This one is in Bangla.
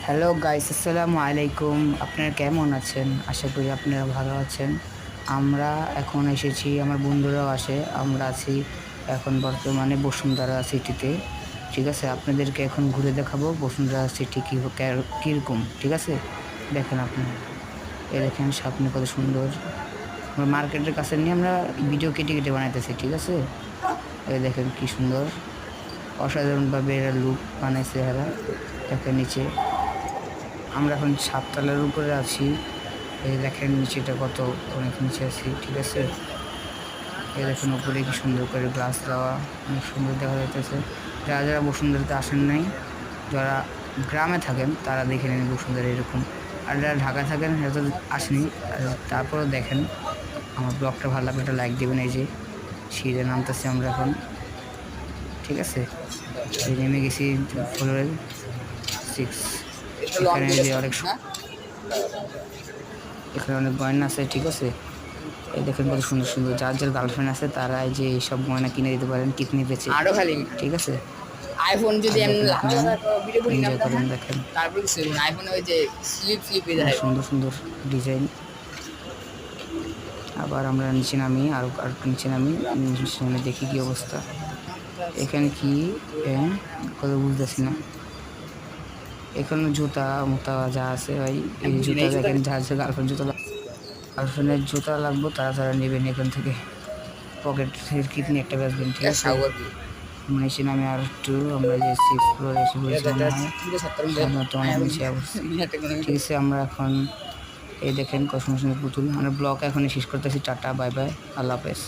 হ্যালো গাইস, আসসালামু আলাইকুম। আপনারা কেমন আছেন? আশা করি আপনারা ভালো আছেন। আমরা এখন এসেছি, আমার বন্ধুরাও আসে, আমরা আছি এখন বর্তমানে বসুন্ধরা সিটিতে। ঠিক আছে, আপনাদেরকে এখন ঘুরে দেখাবো বসুন্ধরা সিটি কীরকম। ঠিক আছে, দেখেন আপনি, এ দেখেন সামনে কত সুন্দর। আমরা মার্কেটের কাছে নিয়ে আমরা ভিডিও কেটে কেটে বানাইতেছি। ঠিক আছে, এই দেখেন কি সুন্দর, অসাধারণভাবে এরা লুক বানাইছে এরা। দেখেন নিচে আমরা এখন 7 তলার উপরে আছি। এই দেখেন নিচেটা কত অনেক নিচে আছি। ঠিক আছে, এই দেখেন উপরে কি সুন্দর করে গ্লাস দেওয়া, অনেক সুন্দর দেখা যাইতেছে। যারা যারা বসুন্ধরাতে আসেন নাই, যারা গ্রামে থাকেন তারা দেখে নেন বসুন্ধরা এরকম। আর যারা ঢাকায় থাকেন সেটা তো আসেনি, তারপরেও দেখেন। আমার ব্লগটা ভালো লাগলে একটা লাইক দেবেন। এই যে সিঁড়ে নামতেছি আমরা এখন। ঠিক আছে, এই নেমে গেছি ফ্লোরে 6। এখানে যে এখানে অনেক গয়না আছে। ঠিক আছে, এই দেখেন কত সুন্দর সুন্দর। যার যার গার্লফ্রেন্ড আছে তারা এই যে এইসব গয়না কিনে দিতে পারেন কিডনি বেচে। আরো খালি ঠিক আছে, আইফোন যদি আমি ভিডিও করি না এনজয় করেন। দেখেন তারপর কিছু আইফোনে ওই যে স্লিপ সুন্দর সুন্দর ডিজাইন। আবার আমরা নিচে নামি, আর একটু নিচে নামি, সামনে দেখি কি অবস্থা। এখানে কি কত বুঝতেছি না। এখানে জুতা মোতা যা আছে ভাই, এই জুতা দেখেন, যার যে গার্লফ্রেন্ড জুতা, গার্লফ্রেন্ডের জুতা লাগবো তারা তারা নেবেন এখান থেকে। পকেটের কিডনি একটা বেচবেন। ঠিক আছে, নিচে নামে আর একটু আমরা যে 6 ফ্লোরে এসে বলছিলাম তো অনেক নিচে অবস্থা। ঠিক আছে, আমরা এখন এই দেখেন কত সুন্দর সুন্দর পুতুল। আমরা ব্লগ এখনই শেষ করতেছি। টাটা, বাই বাই, আল্লাহ হাফেজ।